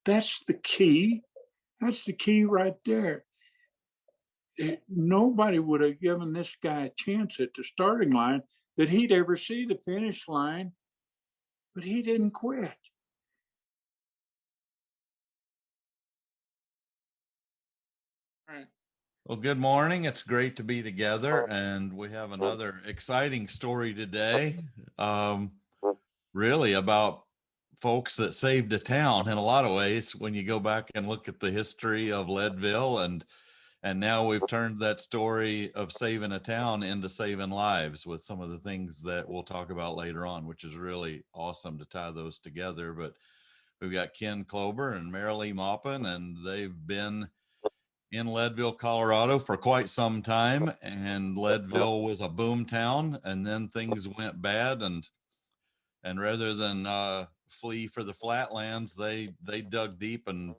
That's the key. That's the key right there. Nobody would have given this guy a chance at the starting line that he'd ever see the finish line, but he didn't quit. Right. Well, good morning. It's great to be together, and we have another exciting story today. Really about folks that saved a town in a lot of ways. When you go back and look at the history of Leadville, and now we've turned that story of saving a town into saving lives with some of the things that we'll talk about later on, which is really awesome to tie those together. But we've got Ken Chlouber and Merilee Maupin, and they've been in Leadville, Colorado for quite some time, and Leadville was a boom town, and then things went bad, and rather than flee for the flatlands, they dug deep and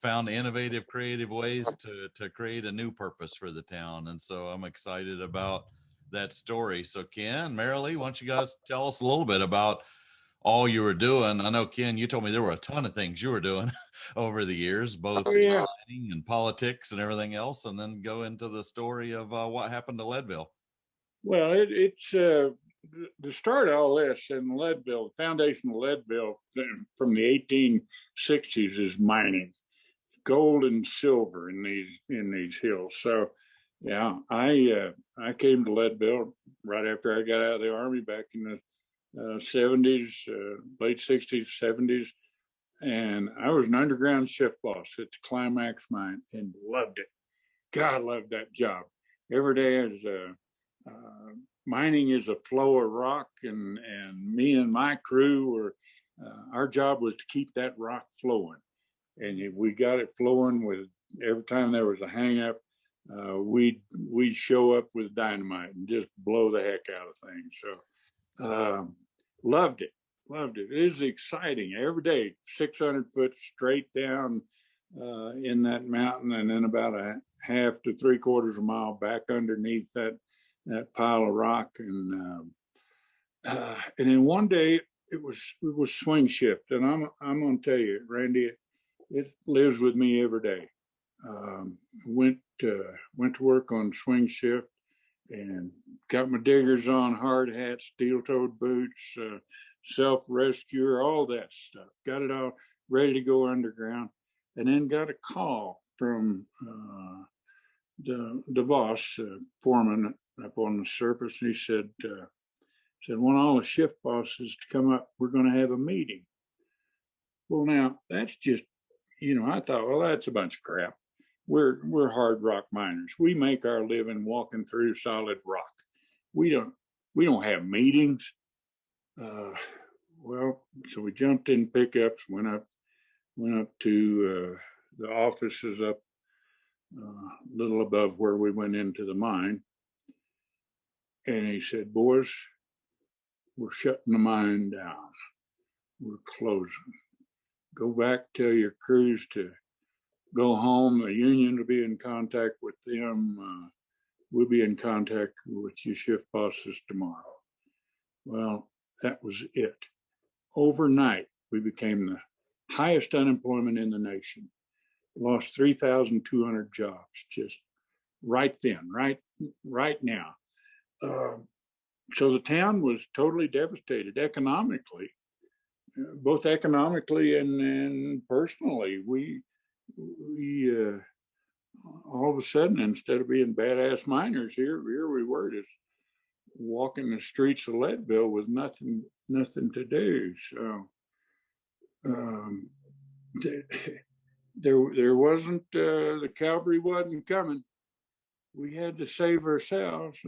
found innovative, creative ways to create a new purpose for the town. And so I'm excited about that story. So Ken, Merilee, why don't you guys tell us a little bit about all you were doing? I know, Ken, you told me there were a ton of things you were doing over the years, both in Yeah. mining and politics and everything else, and then go into the story of what happened to Leadville. Well, it's the start of all this in Leadville. The foundation of Leadville from the 1860s is mining gold and silver in these hills. So, yeah, I came to Leadville right after I got out of the Army back in the 70s, late 60s, 70s. And I was an underground shift boss at the Climax mine and loved it. God, loved that job. Every day is mining is a flow of rock, and me and my crew were, our job was to keep that rock flowing. And we got it flowing with every time there was a hang up, we'd show up with dynamite and just blow the heck out of things. So loved it. Loved it. It is exciting every day, 600 foot straight down in that mountain, and then about a half to three quarters of a mile back underneath that pile of rock. And then one day it was swing shift, and I'm going to tell you, Randy, it lives with me every day. Went to work on swing shift and got my diggers on, hard hat, steel-toed boots, self-rescuer, all that stuff. Got it all ready to go underground, and then got a call from the boss, foreman up on the surface, and he said, want all the shift bosses to come up. We're going to have a meeting. Well, now that's just, I thought, well, that's a bunch of crap. We're hard rock miners. We make our living walking through solid rock. We don't have meetings. Well, so we jumped in pickups, went up to the offices up a little above where we went into the mine. And he said, boys, we're shutting the mine down. We're closing. Go back, tell your crews to go home. The union will be in contact with them. We'll be in contact with you shift bosses tomorrow. Well, that was it. Overnight, we became the highest unemployment in the nation. Lost 3,200 jobs just right then, right now. So the town was totally devastated economically, both economically and personally. We all of a sudden, instead of being badass miners, here we were just walking the streets of Leadville with nothing to do. So there wasn't the cavalry wasn't coming. We had to save ourselves.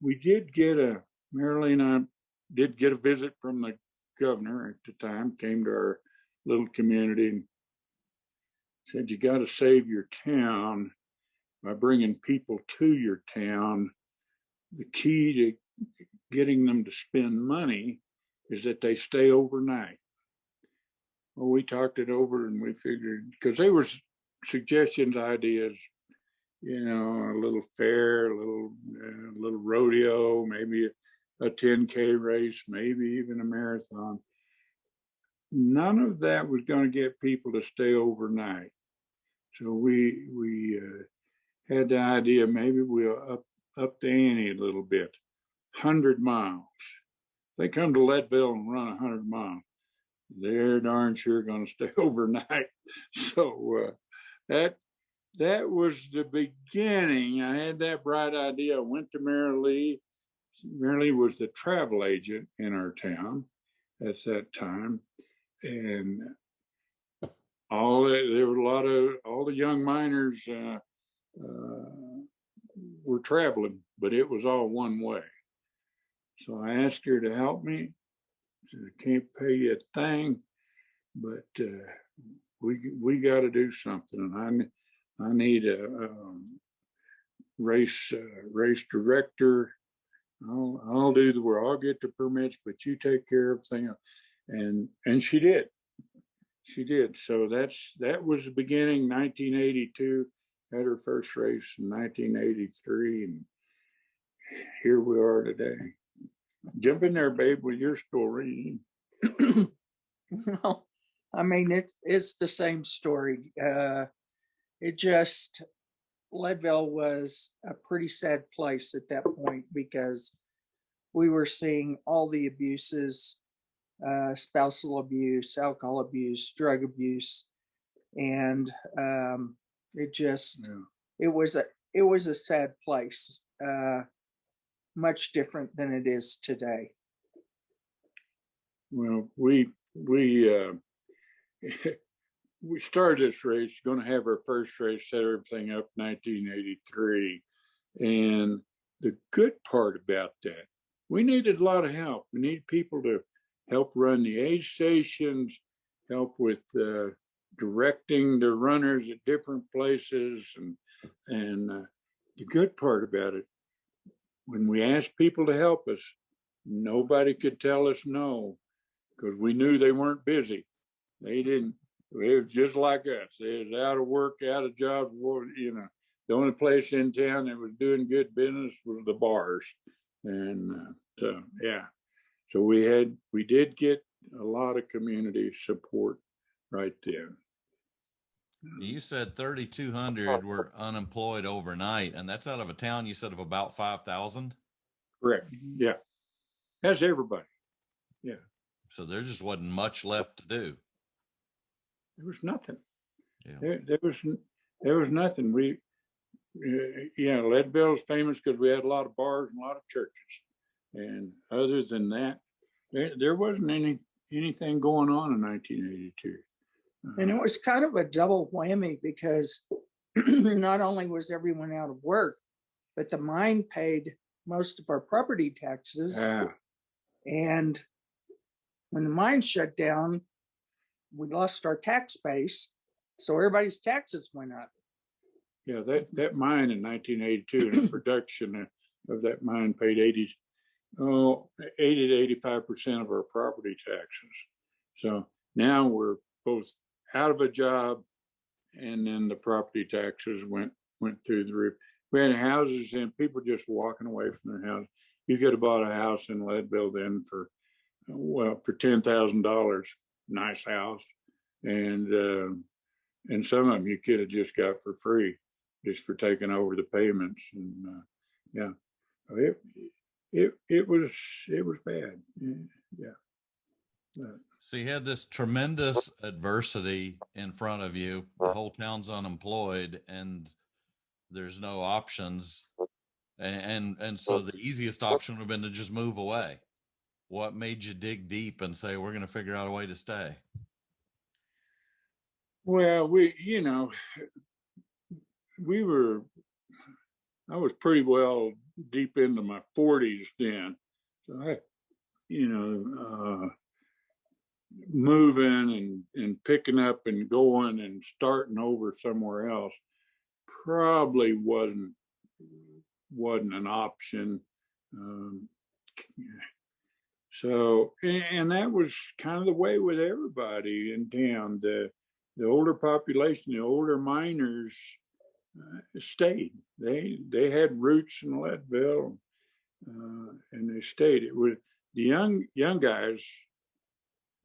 We did get Merilee and I did get a visit from the governor at the time. Came to our little community and said, you got to save your town by bringing people to your town. The key to getting them to spend money is that they stay overnight. Well, we talked it over and we figured, because there was suggestions, ideas, a little fair, a little rodeo, maybe a 10K race, maybe even a marathon. none of that was going to get people to stay overnight. So we had the idea maybe we'll up the ante a little bit. 100 miles. They come to Leadville and run 100 miles. They're darn sure going to stay overnight. So that was the beginning. I had that bright idea. I went to Merilee. Merilee was the travel agent in our town at that time, and there were a lot of all the young miners were traveling, but it was all one way. So I asked her to help me. She said, I can't pay you a thing, but we got to do something, and I need a race director. I'll do the work. I'll get the permits, but you take care of everything. And she did. She did. So that was the beginning. 1982. Had her first race in 1983, and here we are today. Jump in there, babe, with your story. Well, I mean, it's the same story. Leadville was a pretty sad place at that point because we were seeing all the abuses, spousal abuse, alcohol abuse, drug abuse, and it was a sad place, much different than it is today. Well, we started this race, going to have our first race, set everything up 1983. And the good part about that, we needed a lot of help. We needed people to help run the aid stations, help with directing the runners at different places. And the good part about it, when we asked people to help us, nobody could tell us no, because we knew they weren't busy. They didn't. It was just like us. They was out of work, out of jobs. The only place in town that was doing good business was the bars, and so we did get a lot of community support right there. You said 3,200 were unemployed overnight, and that's out of a town you said of about 5,000. Correct. Yeah, that's everybody. Yeah. So there just wasn't much left to do. There was nothing. Yeah. There was nothing. Leadville's famous because we had a lot of bars and a lot of churches, and other than that, there wasn't anything going on in 1982. And it was kind of a double whammy because not only was everyone out of work, but the mine paid most of our property taxes. And when the mine shut down, we lost our tax base, so everybody's taxes went up. Yeah, that mine in 1982, and the production of that mine paid 80 to 85% of our property taxes. So now we're both out of a job, and then the property taxes went through the roof. We had houses and people just walking away from their house. You could have bought a house in Leadville then for $10,000, nice house, and some of them you could have just got for free, just for taking over the payments. And it was bad. Yeah. So you had this tremendous adversity in front of you. The whole town's unemployed, and there's no options. And so the easiest option would have been to just move away. What made you dig deep and say, we're going to figure out a way to stay? Well, I was pretty well deep into my 40s then. So moving and picking up and going and starting over somewhere else probably wasn't an option. So, and that was kind of the way with everybody in town. The older population, the older miners stayed. They had roots in Leadville, and they stayed. It was the young guys.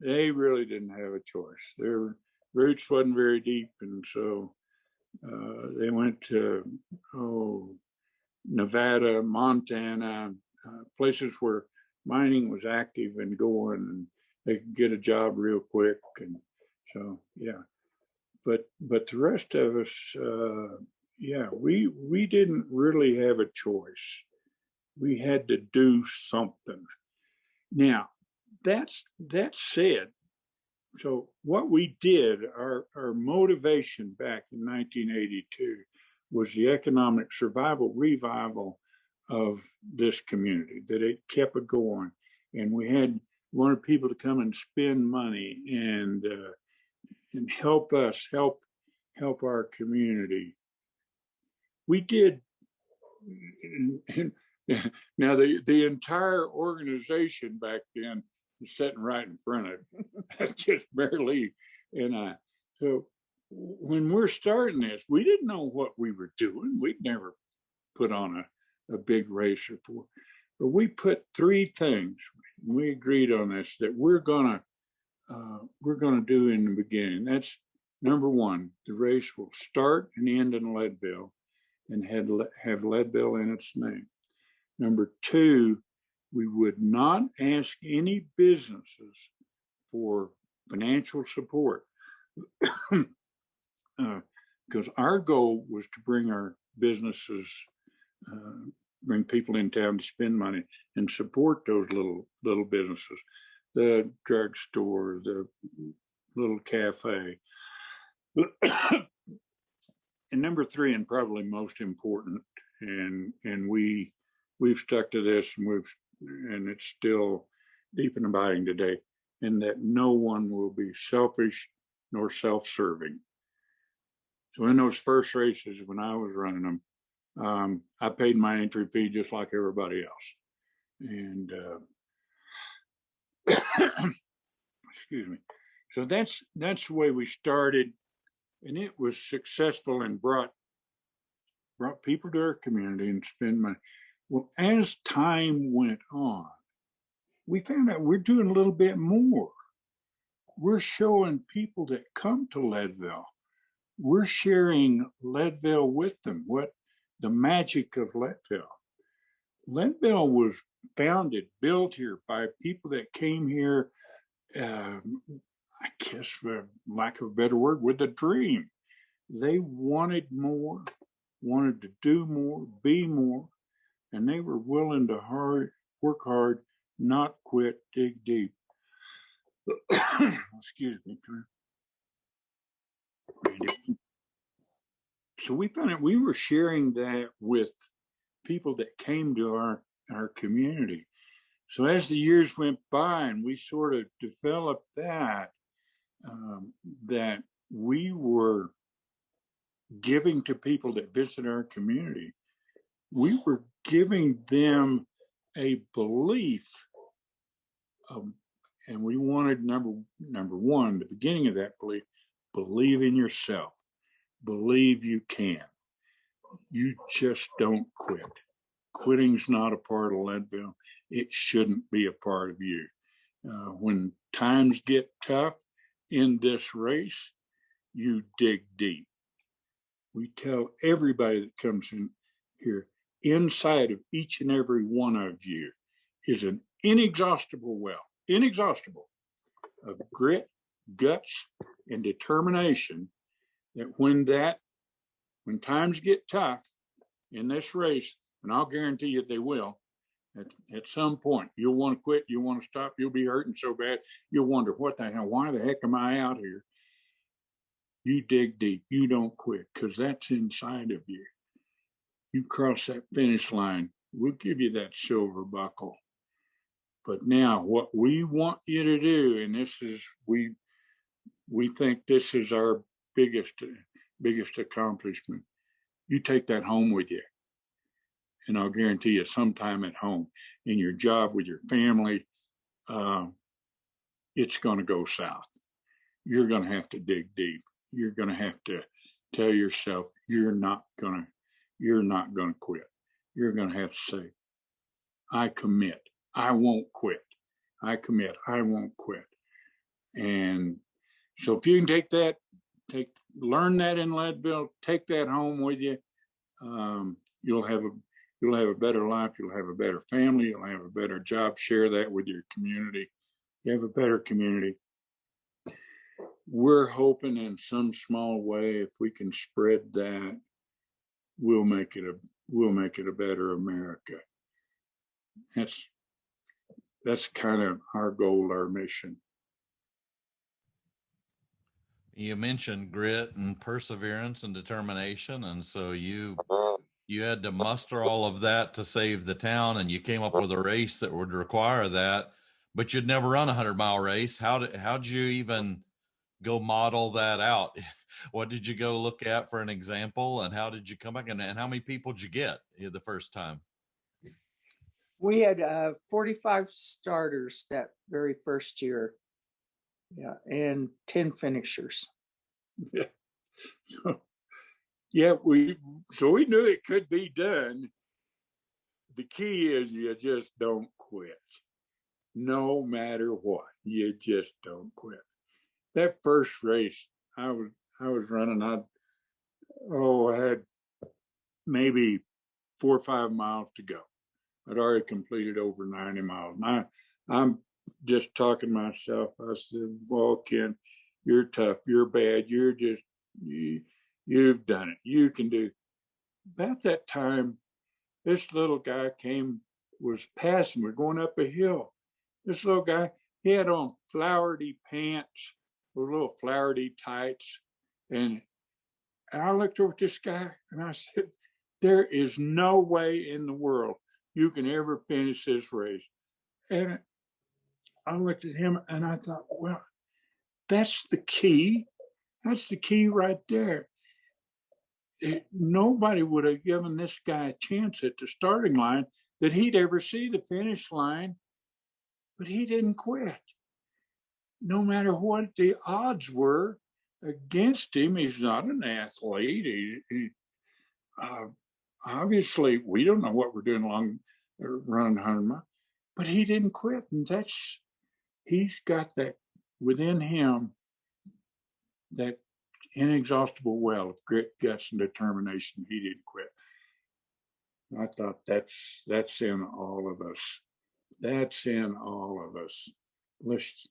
they really didn't have a choice. Their roots wasn't very deep, and so they went to Nevada, Montana, places where mining was active and going, and they could get a job real quick. And so, yeah. But the rest of us, we didn't really have a choice. We had to do something. Now, that said, so what we did, our motivation back in 1982 was the economic survival revival of this community, that it kept it going. And we wanted people to come and spend money and help us help our community. We did. Now the entire organization back then is sitting right in front of me. Just Merilee and I. So when we're starting this, we didn't know what we were doing. We'd never put on a big race before, but we put three things. We agreed on this that we're gonna do in the beginning. That's number one: the race will start and end in Leadville, and have Leadville in its name. Number two, we would not ask any businesses for financial support, because our goal was to bring our businesses, bring people in town to spend money and support those little businesses, the drugstore, the little cafe. And number three, and probably most important, and we've stuck to this, and it's still deep and abiding today, in that no one will be selfish nor self-serving. So in those first races, when I was running them, I paid my entry fee just like everybody else. And excuse me. So that's the way we started, and it was successful and brought people to our community and spend money. Well, as time went on, we found out we're doing a little bit more. We're showing people that come to Leadville, we're sharing Leadville with them, what the magic of Leadville. Leadville was built here by people that came here, I guess for lack of a better word, with a dream. They wanted more, wanted to do more, be more, and they were willing to work hard, not quit, dig deep. Excuse me. So we found out we were sharing that with people that came to our community. So as the years went by and we sort of developed that we were giving to people that visit our community, we were giving them a belief, and we wanted number one, the beginning of that believe in yourself, believe you can. You just don't quit. Quitting's not a part of Leadville. It shouldn't be a part of you. When times get tough in this race, you dig deep. We tell everybody that comes in here, inside of each and every one of you is an inexhaustible well, of grit, guts, and determination, that when times get tough in this race, and I'll guarantee you they will, at some point, you'll want to quit, you'll want to stop, you'll be hurting so bad, you'll wonder, what the hell, why the heck am I out here? You dig deep, you don't quit, because that's inside of you. You cross that finish line, we'll give you that silver buckle. But now what we want you to do, and this is, we think this is our biggest accomplishment. You take that home with you. And I'll guarantee you, sometime at home, in your job, with your family, it's going to go south. You're going to have to dig deep. You're going to have to tell yourself you're not going to quit. You're going to have to say, I commit. I won't quit. I commit. I won't quit. And so if you can learn that in Leadville, take that home with you. You'll have a better life. You'll have a better family. You'll have a better job. Share that with your community. You have a better community. We're hoping in some small way, if we can spread that, we'll make it a better America. That's kind of our goal, our mission. You mentioned grit and perseverance and determination, and so you had to muster all of that to save the town, and you came up with a race that would require that. But you'd never run a 100-mile race. How'd you even go model that out? What did you go look at for an example, and how did you come back, and how many people did you get the first time? We had 45 starters that very first year. Yeah, and 10 finishers. Yeah. We knew it could be done. The key is you just don't quit. No matter what, you just don't quit. That first race, I was running. I had maybe 4 or 5 miles to go. I'd already completed over 90 miles. And I'm just talking to myself. I said, well, Ken, you're tough. You're bad. You've done it. You can do. About that time, this little guy was passing. We're going up a hill. This little guy, he had on flowery pants, little flowery tights. And I looked over at this guy and I said, there is no way in the world you can ever finish this race. And I looked at him and I thought, well, that's the key. That's the key right there. Nobody would have given this guy a chance at the starting line that he'd ever see the finish line, but he didn't quit. No matter what the odds were against him, he's not an athlete. Obviously, we don't know what we're doing running 100 miles, but he didn't quit, and he's got that within him, that inexhaustible well of grit, guts, and determination. He didn't quit. I thought that's in all of us. That's in all of us. Let's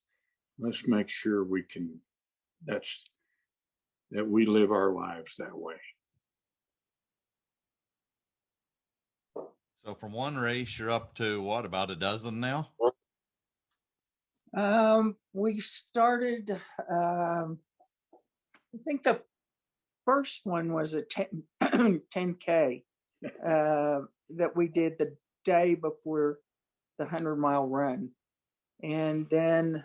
make sure we can. That we live our lives that way. So from one race, you're up to what, about a dozen now? We started. I think the first one was a 10K that we did the day before the 100-mile run, and then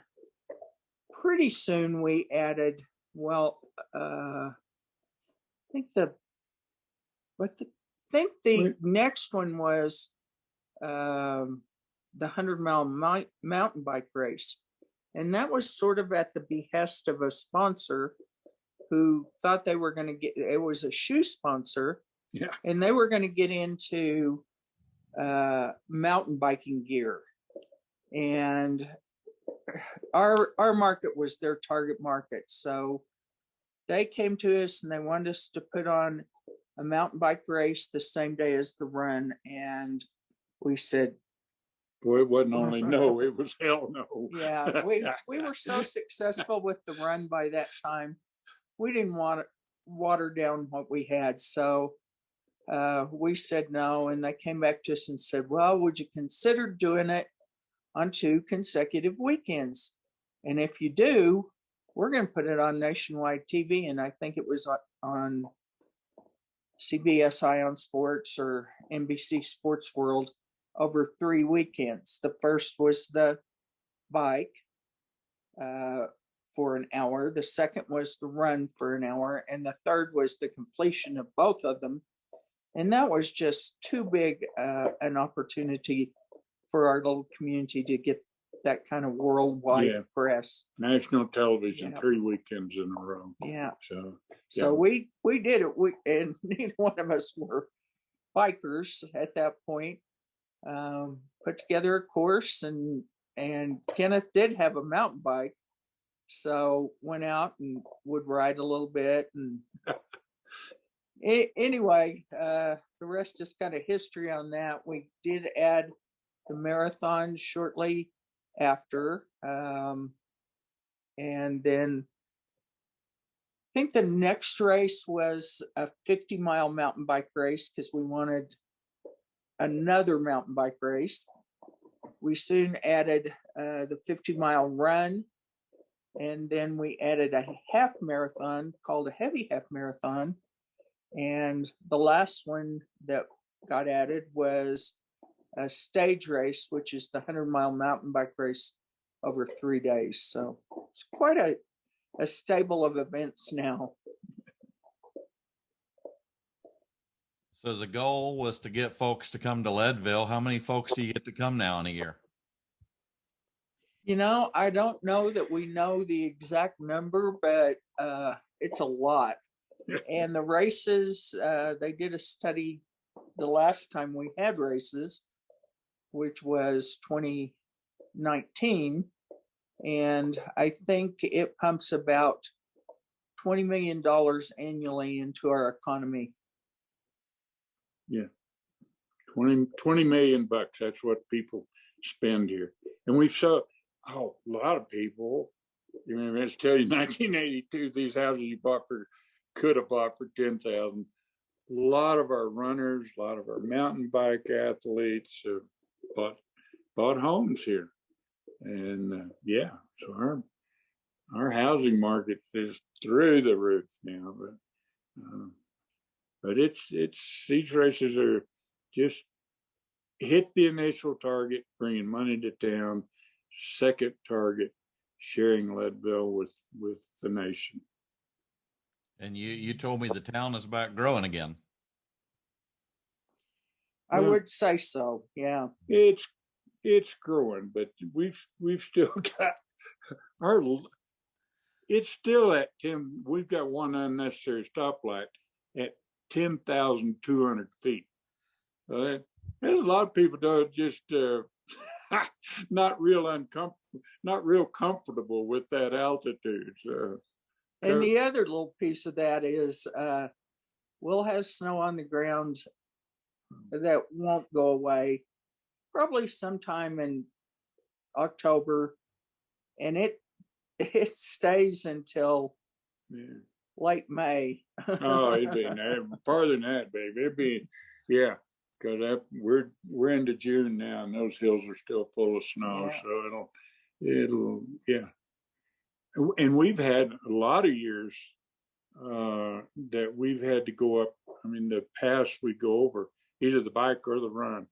pretty soon we added. Well, I think the next one was the 100-mile mountain bike race, and that was sort of at the behest of a sponsor who thought they were going to get. It was a shoe sponsor, yeah, and they were going to get into mountain biking gear, and our market was their target market. So they came to us and they wanted us to put on a mountain bike race the same day as the run, and we said, boy, it wasn't only no, it was hell no. Yeah, we were so successful with the run by that time, we didn't want to water down what we had. So we said no, and they came back to us and said, well, would you consider doing it on 2 consecutive weekends? And if you do, we're going to put it on nationwide TV. And I think it was on CBS Ion Sports or NBC Sports World over 3 weekends. The first was the bike for an hour. The second was the run for an hour. And the third was the completion of both of them. And that was just too big an opportunity for our little community to get that kind of worldwide press. National television, 3 weekends in a row. Yeah. So we did it. And neither one of us were bikers at that point. Put together a course, and Kenneth did have a mountain bike, So went out and would ride a little bit. And anyway, the rest is kind of history on that. We did add the marathon shortly after. And then I think the next race was a 50-mile mountain bike race because we wanted another mountain bike race. We soon added the 50-mile run, and then we added a half marathon called a heavy half marathon. And the last one that got added was a stage race, which is the 100-mile mountain bike race over 3 days. So it's quite a stable of events now. So the goal was to get folks to come to Leadville. How many folks do you get to come now in a year? You know, I don't know that we know the exact number, but it's a lot. And the races, they did a study the last time we had races, which was 2019. And I think it pumps about $20 million annually into our economy. Yeah. 20 million bucks. That's what people spend here. And we saw, a lot of people, you know, let's tell you, 1982, these houses you could have bought for 10,000. A lot of our runners, a lot of our mountain bike athletes bought homes here. And yeah, so our housing market is through the roof now, but it's these races are just hit the initial target, bringing money to town. Second target, sharing Leadville with the nation. And you told me the town is back growing again. I would say so. Yeah, it's growing, but we've still got it's still at 10. We've got one unnecessary stoplight at 10,200 feet. There's a lot of people that just not real comfortable with that altitude. and the other little piece of that is we'll have snow on the ground that won't go away probably sometime in October, and it stays until late May. Oh, it'd be farther than that, baby. It'd be, yeah, because we're into June now, and those hills are still full of snow. Yeah. So it'll, yeah. And we've had a lot of years that we've had to go up. I mean, the pass we go over, either the bike or the run,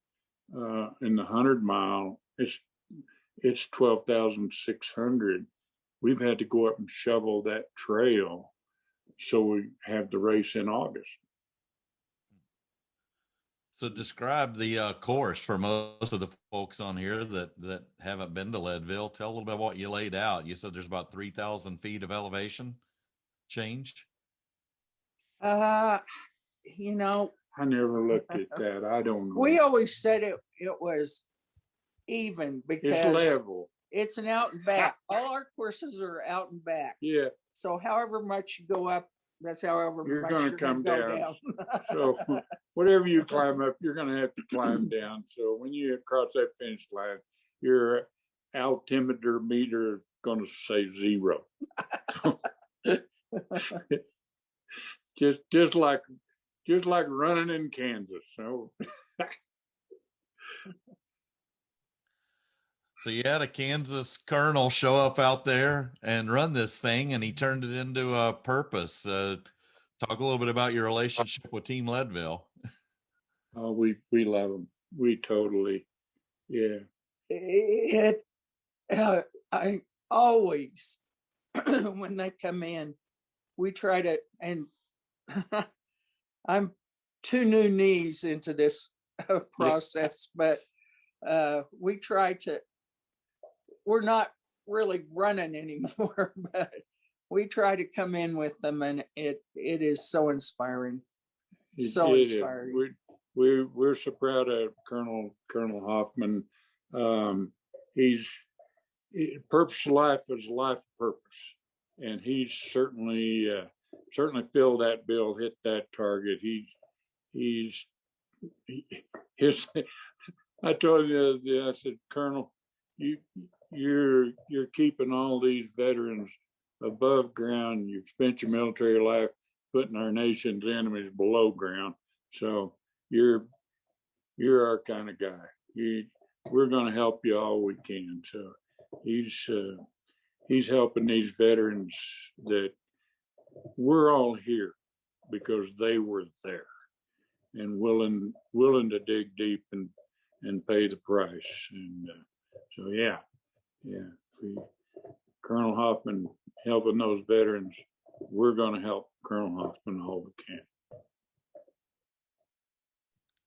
in the 100-mile, it's 12,600. We've had to go up and shovel that trail, so we have the race in August. So describe the course for most of the folks on here that haven't been to Leadville. Tell a little bit about what you laid out. You said there's about 3,000 feet of elevation changed. You know, I never looked at that. I don't know. We always said it was even because it's level. It's an out and back. All our courses are out and back. Yeah. So however much you go up, that's however you're much gonna you're come going to go down. So whatever you climb up, you're going to have to climb down. So when you cross that finish line, your altimeter meter is going to say 0. just like running in Kansas. So. So you had a Kansas colonel show up out there and run this thing, and he turned it into a purpose. Talk a little bit about your relationship with Team Leadville. Oh, we love them. We totally, yeah. I always, when they come in, we try to, and I'm 2 new knees into this process, but we try to, we're not really running anymore, but we try to come in with them, and it is so inspiring. Inspiring. We're so proud of Colonel Hoffman. He's purpose of life is a life of purpose, and he's certainly filled that bill, hit that target. His. I told you the other day, I said, Colonel, you're keeping all these veterans above ground. You've spent your military life putting our nation's enemies below ground. So you're our kind of guy. We're going to help you all we can. So he's helping these veterans that we're all here because they were there and willing to dig deep and pay the price. And so yeah. Colonel Hoffman helping those veterans, we're going to help Colonel Hoffman all we can.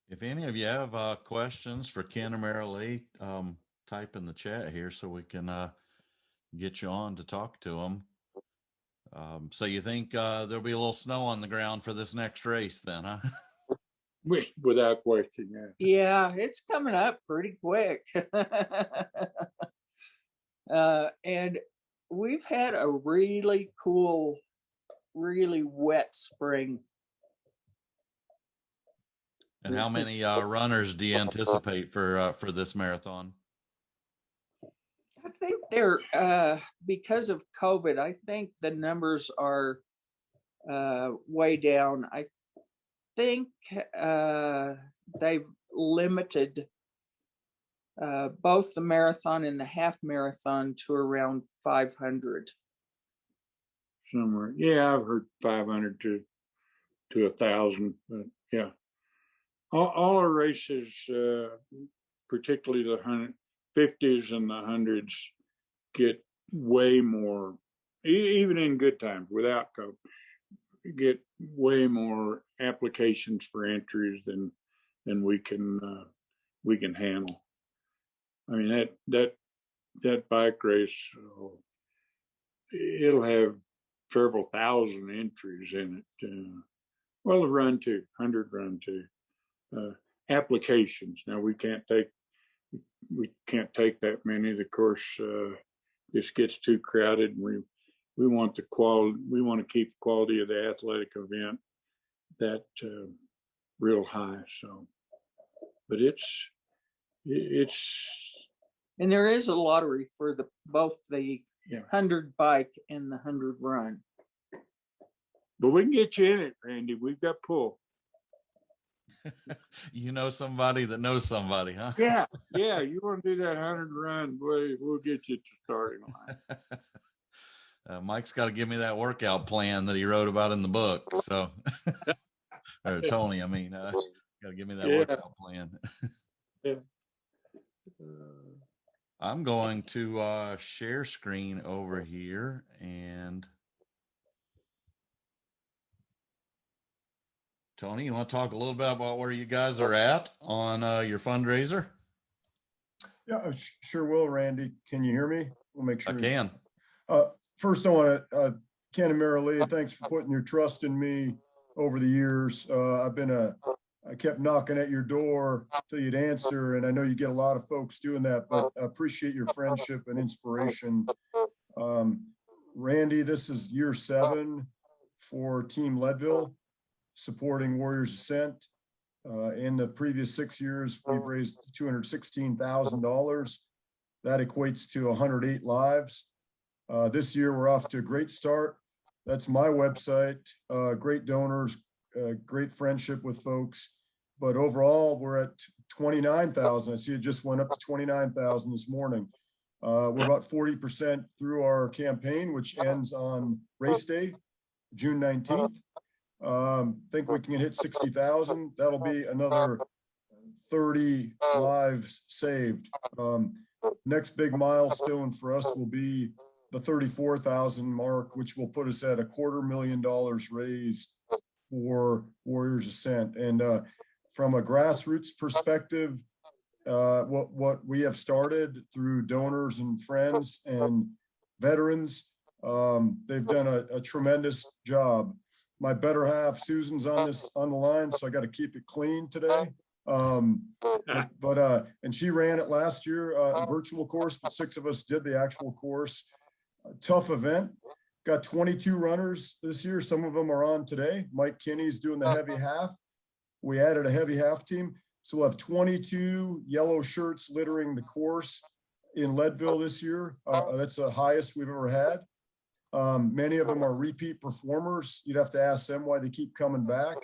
If any of you have questions for Ken or Merilee, type in the chat here so we can get you on to talk to them. So you think there'll be a little snow on the ground for this next race then, huh? Without question, yeah. Yeah, it's coming up pretty quick. And we've had a really cool, really wet spring. And how many runners do you anticipate for this marathon? I think they're because of COVID, I think the numbers are way down. I think they've limited both the marathon and the half marathon to around 500. Somewhere, yeah, I've heard 500 to 1,000, but yeah, all our races, particularly the 150s and the 100s, get way more, even in good times without COVID, get way more applications for entries than we can handle. I mean that bike race, it'll have several thousand entries in it. Well, the run too, 100 run too. Applications. Now we can't take that many. Of course, this gets too crowded. And we want the quality. We want to keep the quality of the athletic event that real high. So, but it's and there is a lottery for both the 100 bike and the 100 run. But we can get you in it, Randy. We've got pull. You know somebody that knows somebody, huh? Yeah. You want to do that 100 run? Boy, we'll get you to starting line. Mike's got to give me that workout plan that he wrote about in the book. So, or Tony, I mean, got to give me that workout plan. Yeah. I'm going to share screen over here, and Tony, you want to talk a little bit about where you guys are at on your fundraiser? Yeah, I sure will, Randy. Can you hear me? We'll make sure. I can. First, I want to, Ken and Merilee, thanks for putting your trust in me over the years. I kept knocking at your door till you'd answer, and I know you get a lot of folks doing that, but I appreciate your friendship and inspiration. Randy, this is year 7 for Team Leadville, supporting Warriors Ascent. In the previous 6 years, we've raised $216,000. That equates to 108 lives. This year, we're off to a great start. That's my website, great donors, great friendship with folks. But overall, we're at 29,000. I see it just went up to 29,000 this morning. We're about 40% through our campaign, which ends on race day, June 19th. Think we can hit 60,000. That'll be another 30 lives saved. Next big milestone for us will be the 34,000 mark, which will put us at $250,000 raised for Warriors Ascent. And from a grassroots perspective, what we have started through donors and friends and veterans, they've done a tremendous job. My better half, Susan's on the line, so I got to keep it clean today. And she ran it last year, virtual course, but 6 of us did the actual course. Tough event. Got 22 runners this year. Some of them are on today. Mike Kinney's doing the heavy half. We added a heavy half team. So we'll have 22 yellow shirts littering the course in Leadville this year. That's the highest we've ever had. Many of them are repeat performers. You'd have to ask them why they keep coming back,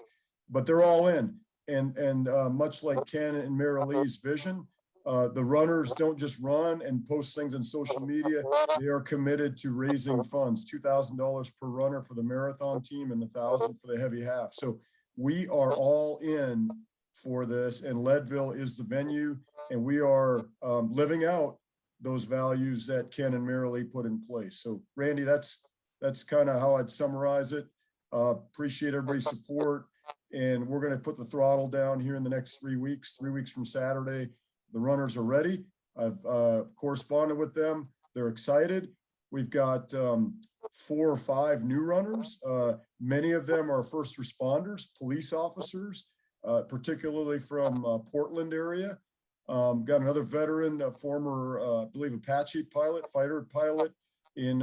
but they're all in. And much like Ken and Merilee's vision, the runners don't just run and post things on social media. They are committed to raising funds, $2,000 per runner for the marathon team and $1,000 for the heavy half. So we are all in for this, and Leadville is the venue, and we are living out those values that Ken and Merilee put in place. So Randy, that's kind of how I'd summarize it. Appreciate everybody's support, and we're going to put the throttle down here in the next 3 weeks. 3 weeks from Saturday, the runners are ready. I've corresponded with them. They're excited. We've got 4 or 5 new runners. Many of them are first responders, police officers, particularly from Portland area. Got another veteran, a former, I believe, Apache pilot, fighter pilot in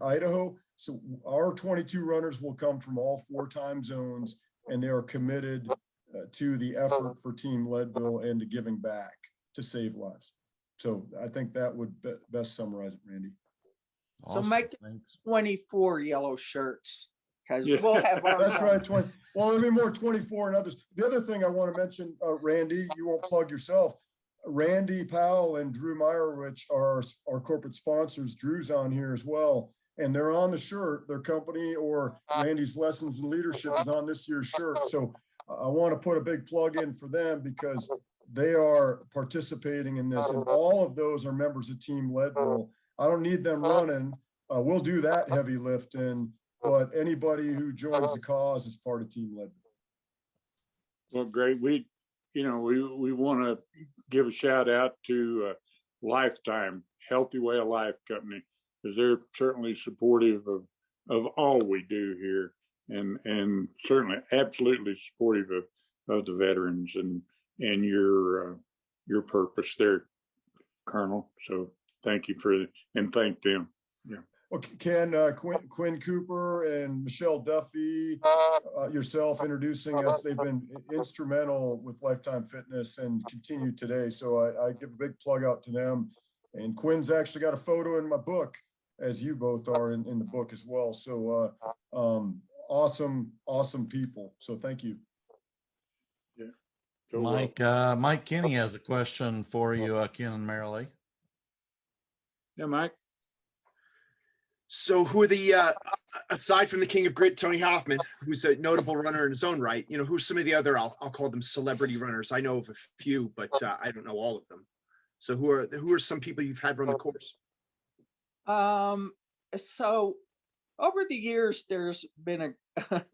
Idaho. So our 22 runners will come from all 4 time zones, and they are committed to the effort for Team Leadville and to giving back to save lives. So I think that would best summarize it, Randy. Awesome. So make Thanks. 24 yellow shirts, because Yeah. we'll have our That's right, 20. Well, there'll be more 24 and others. The other thing I want to mention, Randy, you won't plug yourself. Randy Powell and Drew Meyerwich are our corporate sponsors. Drew's on here as well, and they're on the shirt. Their company or Randy's Lessons in Leadership is on this year's shirt. So I want to put a big plug in for them because they are participating in this, and all of those are members of Team Leadville. I don't need them running. We'll do that heavy lifting, but anybody who joins the cause is part of Team Leadville. Well, great. We want to give a shout out to Lifetime, Healthy Way of Life Company, because they're certainly supportive of all we do here, and certainly absolutely supportive of the veterans and your purpose there, Colonel. So thank you and thank them. Yeah. Okay, Ken, Quinn Cooper and Michelle Duffy, yourself introducing us. They've been instrumental with Lifetime Fitness and continue today. So I give a big plug out to them. And Quinn's actually got a photo in my book, as you both are in the book as well. So awesome people. So thank you. Yeah. So, Mike Kinney has a question for you, Ken and Merilee. yeah, Mike. So who are the, aside from the king of grit, Tony Hoffman, who's a notable runner in his own right, who's some of the other, I'll call them celebrity runners. I know of a few, but I don't know all of them. So who are some people you've had run the course? So over the years, there's been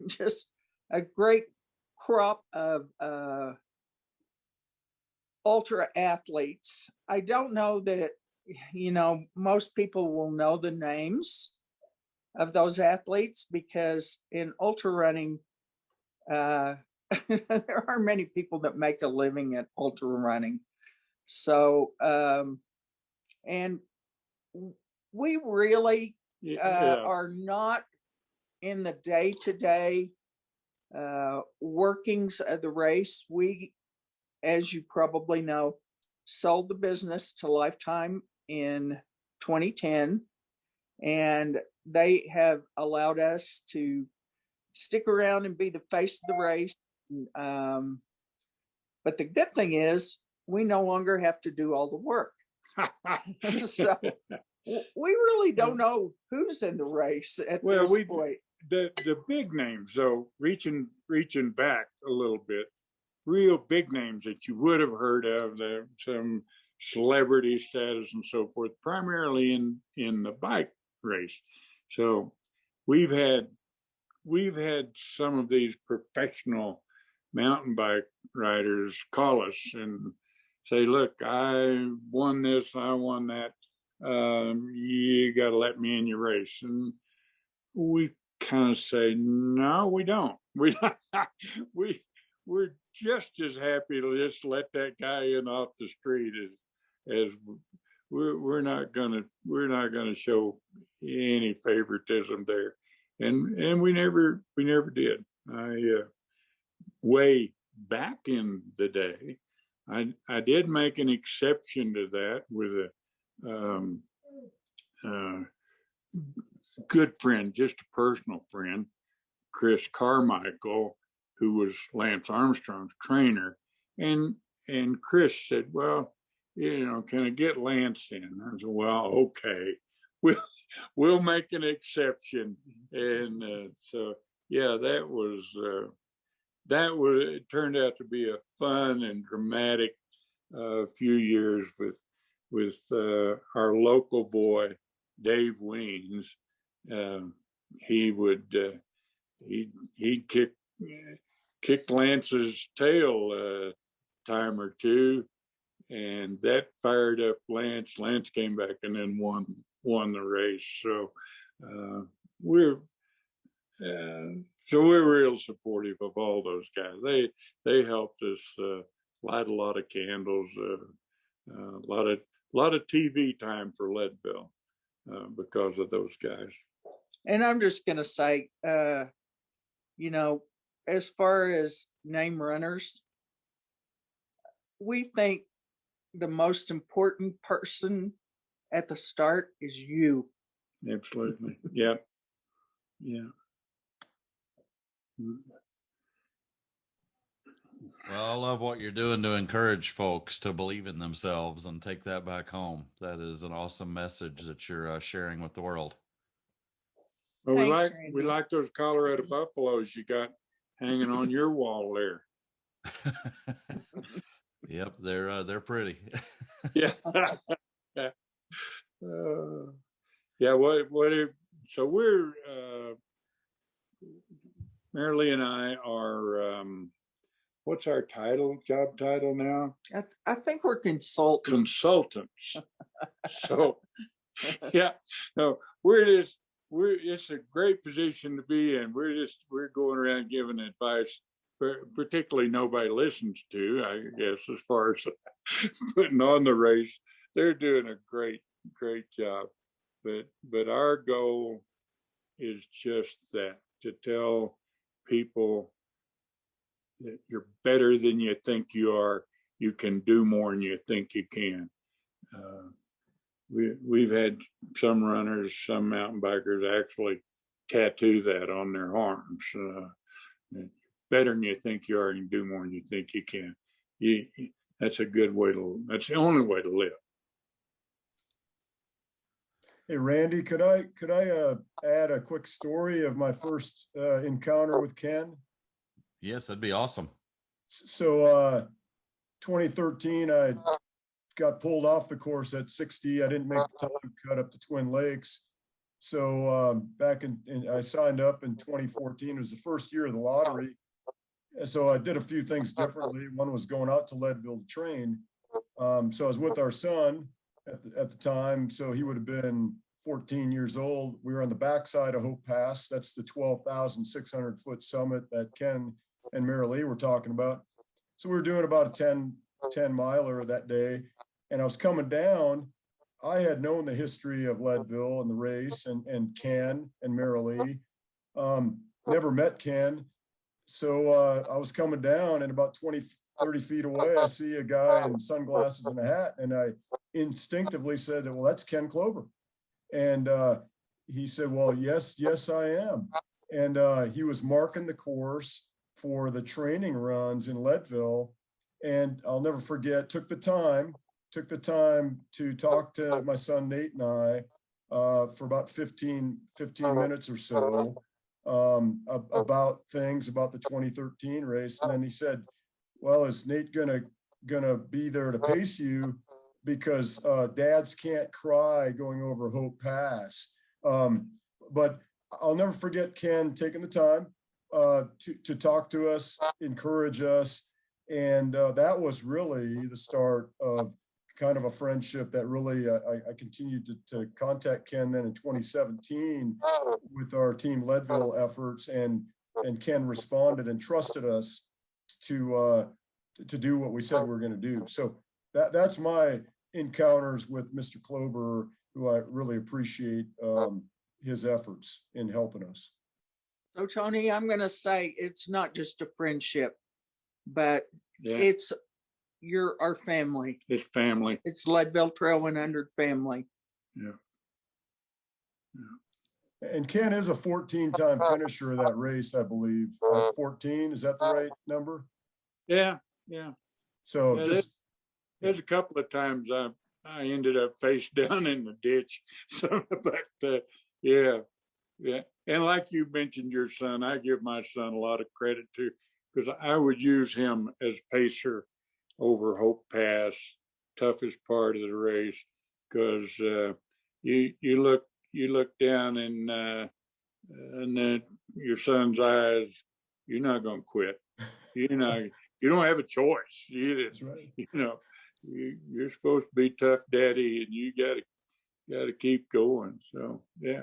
just a great crop of ultra athletes. I don't know that most people will know the names of those athletes, because in ultra running, there are many people that make a living at ultra running. So, and we really are not in the day-to-day workings of the race. We, as you probably know, sold the business to Lifetime in 2010, and they have allowed us to stick around and be the face of the race. But the good thing is we no longer have to do all the work. So we really don't know who's in the race at this point. The big names, though, reaching back a little bit, real big names that you would have heard of, some celebrity status and so forth, primarily in the bike race. So we've had some of these professional mountain bike riders call us and say, look, I won this, I won that. You got to let me in your race. And we kind of say, no, we don't. We we're just as happy to just let that guy in off the street as we're not gonna show any favoritism there, and we never did. Way back in the day, I did make an exception to that with a good friend, just a personal friend, Chris Carmichael, who was Lance Armstrong's trainer, and Chris said, "Well, can I get Lance in?" I said, "Well, okay, we'll make an exception." And so yeah, it turned out to be a fun and dramatic few years with our local boy Dave Weens. He would he'd kick Lance's tail a time or two, and that fired up Lance. Lance came back and then won the race. So we're real supportive of all those guys. They helped us light a lot of candles, a lot of TV time for Leadville because of those guys. And I'm just going to say, as far as name runners, we think the most important person at the start is you. Absolutely. Yeah. Well, I love what you're doing to encourage folks to believe in themselves and take that back home. That is an awesome message that you're sharing with the world. Well, Thanks, we like those Colorado buffaloes you got hanging on your wall there. Yep, they're pretty. Yeah. Yeah. So we're Merilee and I are. What's our job title now? I think we're consultants. Consultants. So, yeah, no, it's a great position to be in. We're going around giving advice, particularly nobody listens to, I guess, as far as putting on the race. They're doing a great job. But our goal is just that, to tell people that you're better than you think you are. You can do more than you think you can. We've had some runners, some mountain bikers actually tattoo that on their arms. Better than you think you are, and do more than you think you can. That's a good way that's the only way to live. Hey, Randy, could I add a quick story of my first encounter with Ken? Yes, that'd be awesome. So 2013, I got pulled off the course at 60. I didn't make the time cut up to Twin Lakes. So I signed up in 2014. It was the first year of the lottery. So I did a few things differently. One was going out to Leadville to train. So I was with our son at the time. So he would have been 14 years old. We were on the backside of Hope Pass. That's the 12,600 foot summit that Ken and Merilee were talking about. So we were doing about a 10 miler that day. And I was coming down. I had known the history of Leadville and the race and Ken and Merilee. Never met Ken. So I was coming down, and about 20-30 feet away, I see a guy in sunglasses and a hat. And I instinctively said, well, that's Ken Chlouber. And he said, well, yes, I am. And he was marking the course for the training runs in Leadville. And I'll never forget, took the time to talk to my son, Nate, and I for about 15 minutes or so about things about the 2013 race. And then he said, well, is Nate gonna be there to pace you? Because dads can't cry going over Hope Pass. But I'll never forget Ken taking the time to talk to us, encourage us. And that was really the start of kind of a friendship that really I continued to contact Ken then in 2017 with our Team Leadville efforts, and Ken responded and trusted us to do what we said we were going to do. So that's my encounters with Mr. Chlouber, who I really appreciate his efforts in helping us. So Tony, I'm going to say it's not just a friendship, but Yeah, you're our family. it's family. It's Leadville Trail 100 family. Yeah. And Ken is a 14-time finisher of that race, I believe. 14, is that the right number? Yeah. So Yeah, just There's a couple of times I ended up face down in the ditch. So, but yeah. And like you mentioned, your son, I give my son a lot of credit too, because I would use him as pacer over Hope Pass, toughest part of the race, because you look down in your son's eyes, you're not going to quit. You don't have a choice. that's right. You're supposed to be tough daddy, and you gotta keep going. So yeah.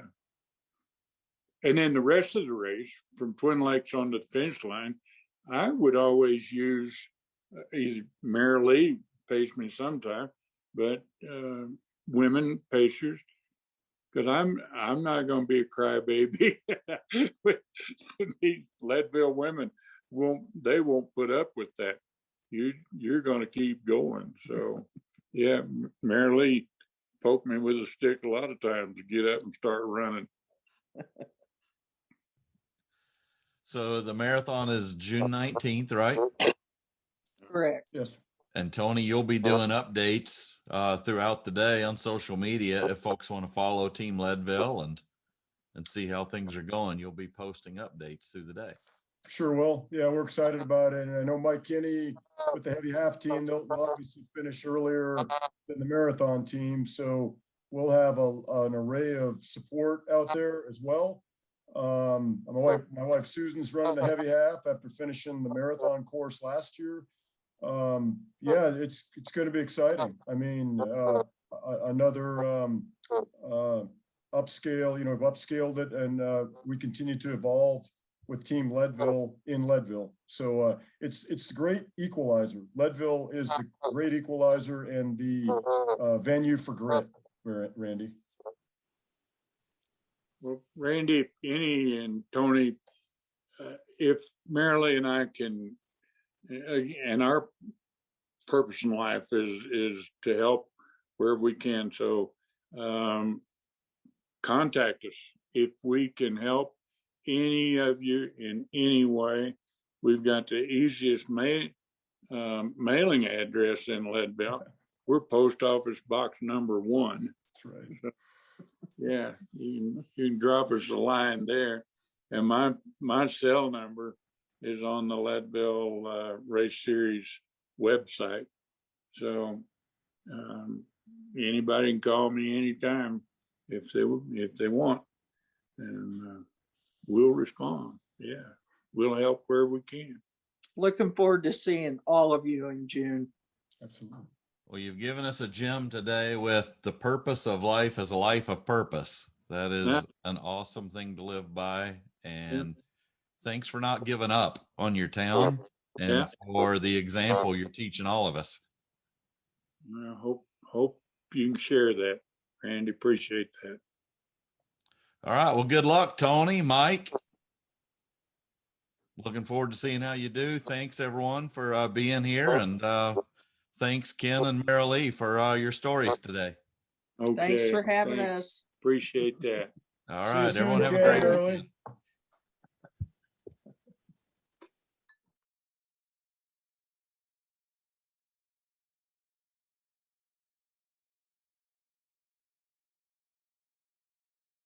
And then the rest of the race from Twin Lakes on to the finish line, I would always use either Merilee pace me sometime, but women pacers, because I'm not going to be a crybaby. These Leadville women won't put up with that. You're going to keep going. So yeah, Merilee poked me with a stick a lot of times to get up and start running. So the marathon is June 19th, right? Correct. Yes. And Tony, you'll be doing updates throughout the day on social media. If folks want to follow Team Leadville and see how things are going, you'll be posting updates through the day. Sure will. Yeah, we're excited about it. And I know Mike Kinney with the heavy half team, they'll obviously finish earlier than the marathon team. So we'll have an array of support out there as well. My wife Susan's running the heavy half after finishing the marathon course last year. Yeah, it's going to be exciting. I mean, another upscale, we've upscaled it, and we continue to evolve with Team Leadville in Leadville. So it's the great equalizer. Leadville is the great equalizer and the venue for grit, Randy. Well, Randy, Penny, and Tony, if Merilee and I can, and our purpose in life is to help wherever we can. So contact us if we can help any of you in any way. We've got the easiest mailing address in Leadville. We're post office box number 1. That's right. So, yeah, you can drop us a line there, and my cell number is on the Leadville Race Series website. So anybody can call me anytime if they want, and we'll respond. Yeah, we'll help where we can. Looking forward to seeing all of you in June. Absolutely. Well, you've given us a gem today with the purpose of life as a life of purpose. That is an awesome thing to live by. And thanks for not giving up on your town and for the example you're teaching all of us. I hope you can share that, Randy. Appreciate that. All right. Well, good luck, Tony, Mike. Looking forward to seeing how you do. Thanks, everyone, for being here. And thanks, Ken and Merilee, for your stories today. Okay. Thanks for having us. Appreciate that. All right. See you Everyone soon, have a great Ken, weekend.